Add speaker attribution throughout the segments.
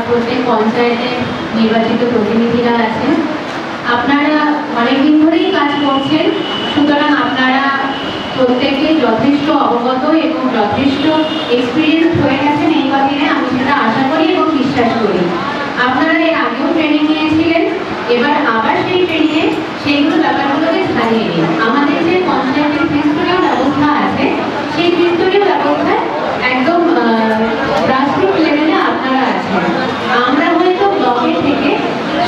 Speaker 1: প্রত্যেক পঞ্চায়েতে নির্বাচিত প্রতিনিধিরা আছেন, আপনারা অনেকদিন ধরেই কাজ করছেন, সুতরাং আপনারা প্রত্যেকে যথেষ্ট অবগত এবং যথেষ্ট এক্সপিরিয়েন্স হয়ে গেছেন এই কদিনে, আমি সেটা আশা করি এবং বিশ্বাস করি। আপনারা এর আগেও ট্রেনিং নিয়েছিলেন, এবার আবার সেই ট্রেনিংয়ে সেইগুলো ব্যাপারগুলোকে ছাড়িয়ে নিন। আমাদের যে পঞ্চায়েতের ত্রিস্তরীয় ব্যবস্থা আছে, সেই ত্রিস্তরীয় ব্যবস্থায় একদম গ্রাসরুট লেভেলে আপনারা আছেন। আমরা হয়তো ব্লকের থেকে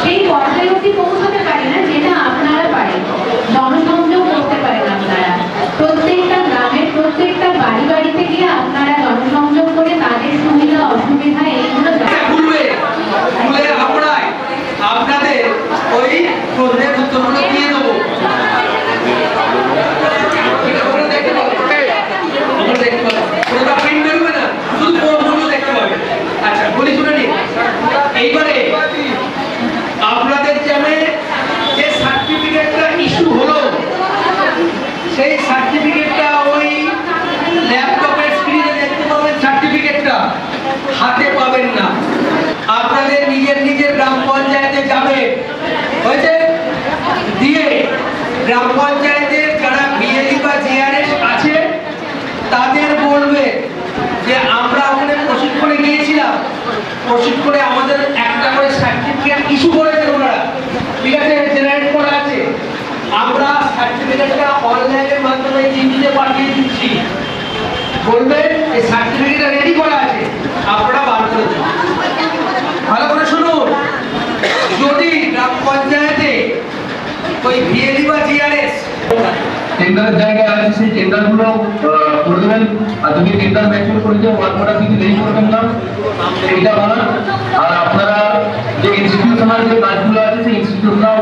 Speaker 1: সেই পর্যায়ে অবধি পৌঁছাতে পারি না যেটা আপনারা পারেন, জনসংযোগ করতে পারেন আপনারা, প্রত্যেকটা গ্রামের প্রত্যেকটা বাড়ি বাড়িতে গিয়ে আপনারা জনসংযোগ করে তাদের সুবিধা অসুবিধা এইগুলো
Speaker 2: আপনাদের ওই প্রশ্নের উত্তরগুলো দিয়ে দেবো। আচ্ছা বলি শুনে নিন। এইবারে আপনাদের যে সার্টিফিকেটটা ইস্যু হলো, সেই সার্টিফিকেটটা ওই ল্যাপটপের স্ক্রিনে দেখতে পাবেন, সার্টিফিকেটটা হাতে পাবেন না। আপনাদের নিজের নিজের গ্রাম পঞ্চায়েতে যাবে, হয়েছে, দিয়ে গ্রাম পঞ্চায়েতের যারা বিএলই বা জিআরএস আছে তাদের বলবে যে আমরা ওখানে প্রশিক্ষণে গিয়েছিলাম, প্রশিক্ষণে আমাদের একটা করে সার্টিফিকেট ইস্যু করেছে ওনারা, ঠিক আছে, জেনারেট করা আছে, আমরা সার্টিফিকেটটা অনলাইনের মাধ্যমে জিপিতে পাঠিয়ে দিচ্ছি, বলবে এই সার্টিফিকেটটা রেডি করা আছে, আপনারা বার করে দেবেন। ভালো করে শুনুন, যদি গ্রাম পঞ্চায়েতে ওই ভিএলই বা জিআরএস
Speaker 3: টেন্ডারের জায়গায় আছে, সেই টেন্ডারগুলো করে দেবেন। আর যদি টেন্ডার ম্যাচুর করে দিয়ে ওয়ার্ক অর্ডার কিছু দেরি করবেন না, এটা ভালো। আর আপনারা যে ইনস্টিটিউশনাল যে কাজগুলো আছে, সেই ইনস্টিটিউশনাল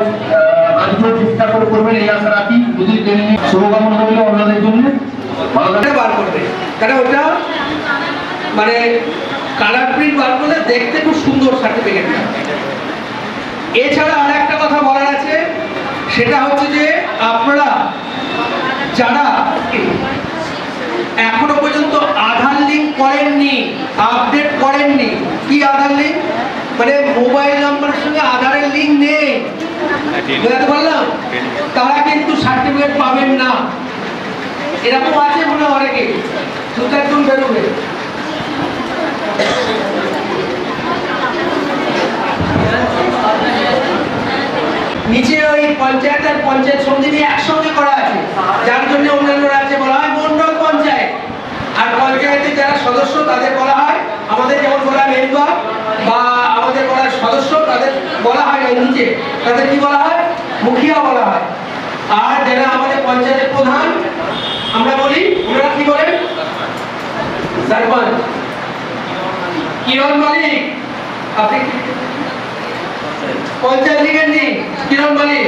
Speaker 3: কাজগুলো ঠিকঠাক করে করবেন, এই আশা রাখি। যদি ট্রেনিং শুভকামনা রইল আপনাদের জন্য, ভালো করে
Speaker 2: বার করবে, কারণ ওটা মানে কালার প্রিন্ট বার করলে দেখতে খুব সুন্দর সার্টিফিকেটটা। এছাড়া আর একটা কথা বলার আছে, সেটা হচ্ছে যে আপনারা যারা এখনো পর্যন্ত আধার লিঙ্ক করেননি, আপডেট করেননি, কি আধার লিঙ্ক মানে মোবাইল নাম্বারের সঙ্গে আধারের লিঙ্ক নেই, বুঝতে পারলাম, তারা কিন্তু সার্টিফিকেট পাবেন না। এরকম আছে মনে হয় অনেকে, শুধু একদম বেরোবে। নিচে ওই পঞ্চায়েত সমিতি নিয়ে একসঙ্গে করা আছে, যার জন্য অন্যান্যরা আছে বলা হয় মন্ডল পঞ্চায়েত। আর পঞ্চায়েতের যারা সদস্য তাদের বলা হয়, আমাদের যেমন বলা হয় মেম্বার বা আমাদের বলা হয় সদস্য, তাদের বলা হয় নিচে তাদের কি বলা হয়, মুখিয়া বলা হয়। আর যারা আমাদের পঞ্চায়েতের প্রধান আমরা বলি, ওনারা কি বলেন, সরপঞ্চ। কিরণ মালিক, আপনি পঞ্চায়েত লিখেননি, কিরণ মালিক।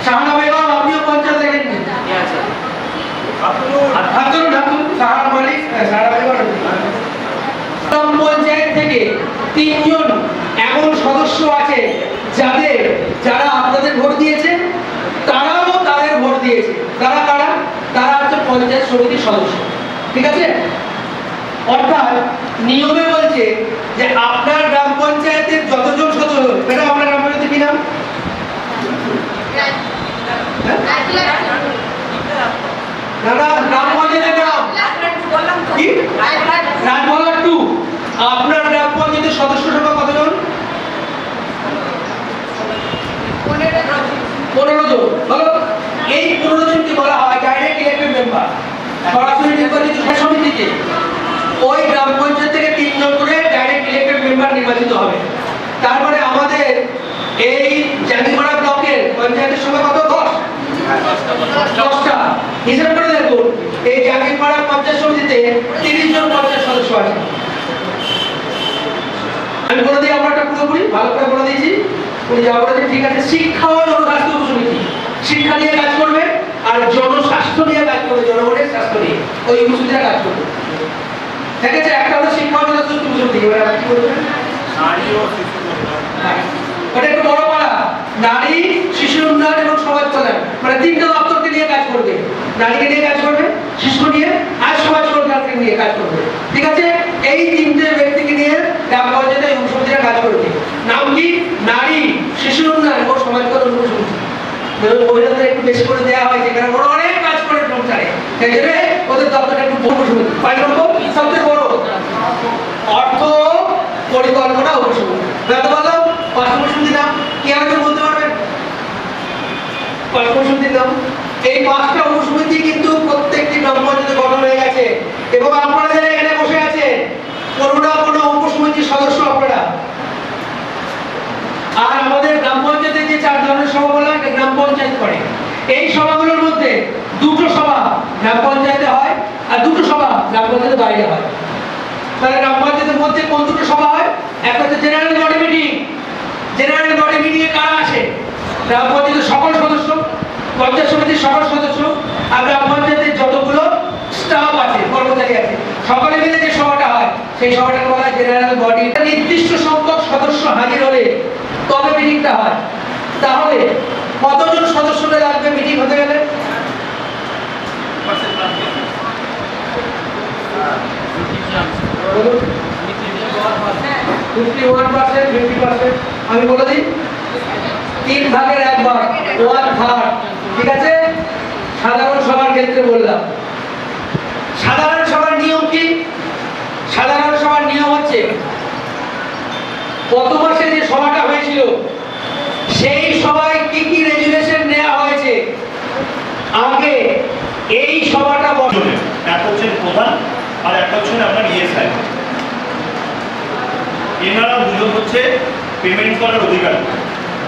Speaker 2: শাহানা বেগম, আপনিও পঞ্চায়েত লিখেননি, শাহানা মালিক, শাহানা বেগম। গ্রাম পঞ্চায়েত থেকে 3 জন এমন সদস্য আছে যারা আপনাদের ভোট দিয়েছে, তারাও তাদের ভোট দিয়েছে। তারা হচ্ছে পঞ্চায়েত সমিতির সদস্য, ঠিক আছে। অর্থাৎ নিয়মে বলছে যে আপনার গ্রাম পঞ্চায়েতের যতজন সদস্য, এটা আপনার গ্রাম পঞ্চায়েতে কি নাম, গ্রাম পঞ্চায়েতের নাম কি, রাজমহল্লা 2। আপনার গ্রাম পঞ্চায়েতের সদস্য সংখ্যা কতজন, 15 জন। বলো, এই 15 জনকে বলা হয় ডাইরেক্ট ইলেক্টেড মেম্বার, সরাসরি নির্বাচিত সমিতিতে। ওই গ্রাম পঞ্চায়েত থেকে 3 জন করে ডাইরেক্ট ইলেক্টেড মেম্বার নির্বাচিত হবে। তারপরে আমাদের এই জাঙ্গিপাড়া ব্লকের পঞ্চায়েতের সংখ্যা কত, 10টা। হিসাব করে দেখুন, এই জাঙ্গিপাড়া পঞ্চায়েত সমিতিতে 30 জন পঞ্চায়েত সদস্য আছে। আমি বলে দিই আপনারটা পুরোপুরি ভালো করে বলে দিয়েছি, উনি যা বলেছেন ঠিক আছে। শিক্ষা ও জনস্বাস্থ্য সমিতি শিক্ষা নিয়ে কাজ করবে, আর জনস্বাস্থ্য নিয়ে কাজ করবে, জনগণের স্বাস্থ্য নিয়ে ওই সমিতিটা কাজ করবে, ঠিক আছে। একটা হলো শিক্ষা ও জনস্বাস্থ্য সমিতি, এবার আপনি কি বলবেন, নারী ও শিশু ওটা একটু বড় পাড়া, নারী শিশু উন্নয়ন এবং সমাজ কল্যাণ, মানে তিনটা দপ্তরকে নিয়ে কাজ করবে। নারীকে নিয়ে কাজ করবে, শিশু নিয়ে আর সমাজ কল্যাণকে নিয়ে কাজ করবে। ঠিক আছে, এই তিনটে ব্যক্তিকে নিয়ে গ্রাম পঞ্চায়েতে উপসমিতিরা কাজ করবে। নাম কি? নারী শিশু উন্নয়ন এবং সমাজ কল্যাণ উপসমিতি। মহিলাদের একটু বেশি করে দেওয়া হয়, যেখানে ওরা অনেক কাজ করে সংসারে, সেই জন্য ওদের দপ্তরটা একটু বড় উপসমিতি। 5 নম্বর সবচেয়ে বড় অর্থ পরিকল্পনা উপসমিতি। বলতে পারলাম 5 উপসমিতির নাম কি আমাকে বলতে পারবেন? 5 উপসমিতির নাম। এই 5টা উপসমিতি কিন্তু প্রত্যেকটি গ্রাম পঞ্চায়েতে গঠন হয়ে গেছে এবং আপনারা যারা এখানে বসে আছেন কোনো উপসমিতির সদস্য আপনারা। আর আমাদের গ্রাম পঞ্চায়েতে যে 4 ধরনের সভা বলা হয়, গ্রাম পঞ্চায়েত করে। এই সভাগুলোর মধ্যে 2টো সভা গ্রাম পঞ্চায়েতে হয় আর 2টো সভা গ্রাম পঞ্চায়েতের বাইরে হয়। তাহলে গ্রাম পঞ্চায়েতের মধ্যে কোন 2টো সভা হয়? একটা হচ্ছে general body meeting. General body meeting এ কারা আসে? গ্রাম পঞ্চায়েতের সকল সদস্য, পঞ্চায়েত সমিতির সকল সদস্য আর গ্রাম পঞ্চায়েতের যতগুলো স্টাফ আছে, কর্মচারী আছে, সকলে মিলে যে সভাটা হয় সেই সভাটাকে বলা হয় জেনারেল বডি। নির্দিষ্ট সংখ্যক সদস্য হাজির হলে তবে মিটিংটা হয়। তাহলে কতজন সদস্যকে লাগবে মিটিং হতে গেলে? 51%, আমি বলে দিই 3 ভাগের 1 ভাগ, 1/3। ঠিক আছে, সাধারণ সভার ক্ষেত্রে বললাম। সাধারণ সভার নিয়ম কি? সাধারণ সভার নিয়ম হচ্ছে গত মাসে যে সভাটা হয়েছিল সেই সভায় কি কি রেজুলেশন নেওয়া হয়েছে আগে এই সভাটা বসবে।
Speaker 4: একটা হচ্ছেন প্রধান আর একটা হচ্ছেন আপনার ইএসআই। এনারা দুজন হচ্ছে পেমেন্ট করার অধিকার,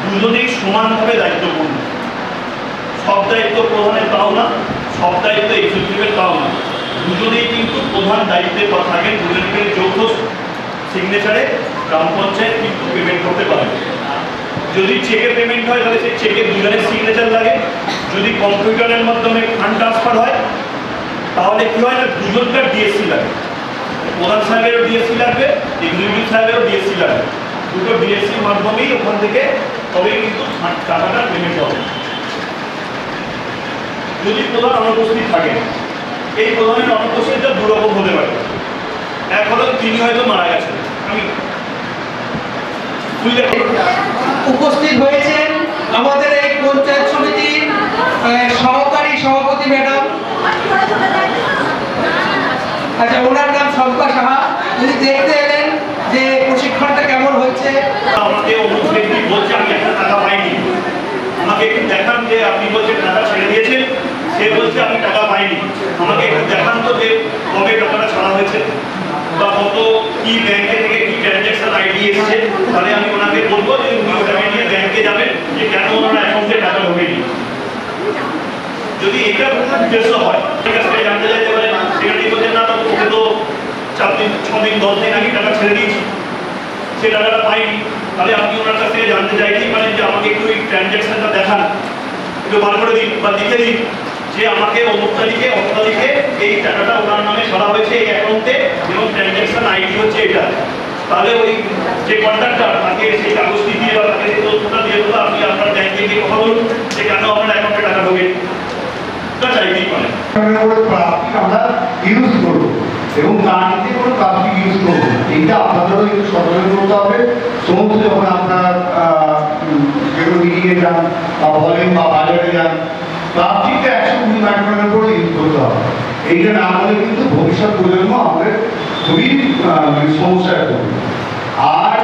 Speaker 4: দুজনেই সমানভাবে দায়িত্বপূর্ণ। সব দায়িত্ব প্রধানের তাও না, সব দায়িত্ব এক্সিকিউটিভের তাও না। দুজনেই কিন্তু প্রধান দায়িত্বে থাকেন, দুজনকে যৌথ সিগনেচারে গ্রাম পঞ্চায়েত কিন্তু পেমেন্ট করতে পারে। যদি চেকে পেমেন্ট হয় তাহলে সেই চেকে দুজনের সিগনেচার লাগে। যদি কম্পিউটারের মাধ্যমে ফান্ড ট্রান্সফার হয় তাহলে কি হয় না, দুজনকার ডিএসসি লাগে। প্রধান সাহেবেরও ডিএসসি লাগবে, এক্সিকিউটিভ সাহেবেরও ডিএসসি লাগবে। দুটো ডিএসসির মাধ্যমেই ওখান থেকে তবেই কিন্তু টাকাটা পেমেন্ট হবে। যদি প্রধান অনুপস্থিত থাকে, এই প্রধানের অনুপস্থিতিটা 2 রকম হতে পারে। এক হলো তিনি হয়তো মারা গেছেন। আমি
Speaker 2: উপস্থিত হয়েছেন আমাদের এই পঞ্চায়েত সমিতির সহকারী সভাপতি ম্যাডাম। আচ্ছা, ওনার নাম শঙ্কর সাহা। উনি দেখতে এলেন যে প্রশিক্ষণটা কেমন হচ্ছে।
Speaker 4: আমাকে অমুক ব্যক্তি বলছে আমি একটা টাকা পাইনি, আমাকে একটু দেখান যে আপনি বলছেন টাকা ছেড়ে দিয়েছেন, সে বলছে আমি টাকা পাইনি, আমাকে একটু দেখান তো যে কবে টাকাটা ছাড়া হয়েছে বা কত কি ব্যাংকে থেকে কি ট্রানজ্যাকশন আইডি এসেছে। তাহলে আমি ওনাকে বলবো যে উনি ওটাকে নিয়ে ব্যাংকে যাবেন যে কেন ওনারা অ্যাকাউন্টে টাকা ঢোকেনি। যদি এটা উদ্দেশ্য হয় ঠিক আছে, জানতে চাইতে পারে, সেখানে বলছেন না ওকে তো 4 দিন 6 দিন 10 দিন আগে টাকা ছেড়ে দিয়েছি, সে টাকাটা পাইনি। তাহলে আপনি ওনার কাছ থেকে জানতে চাইতেই পারেন যে আমাকে একটু এই ট্রানজ্যাকশনটা দেখান, একটু বার করে দিন বা লিখে দিন যে আমাকে অমুক তারিখে এই টাকাটা ওনার নামে ছাড়া হয়েছে এই অ্যাকাউন্টে এবং ট্রানজ্যাকশন আইডি হচ্ছে এটা। তাহলে ওই যে কন্ট্রাক্টর তাকে সেই কাগজটি দিয়ে বা তাকে তথ্যটা দিয়ে দেবো, আপনি আপনার ব্যাংকে গিয়ে কথা বলুন যে কেন আপনার অ্যাকাউন্টে টাকা ঢোকে, এটা চাইতেই পারেন।
Speaker 5: আমরা ইউজ করবো এবং গাড়িতে কোনো প্লাস্টিক ইউজ করবো, এইটা আপনাদেরও একটু সচেতন করতে হবে। সমস্ত যখন আপনার যেগুলো মিটিংয়ে যান বা বলেন বা বাজারে যান, প্লাস্টিকটা 120 মাইক্রনের উপরে ইউজ করতে হবে। এইটা না হলে কিন্তু ভবিষ্যৎ প্রজন্ম আমাদের খুবই সমস্যায় পড়বে। আর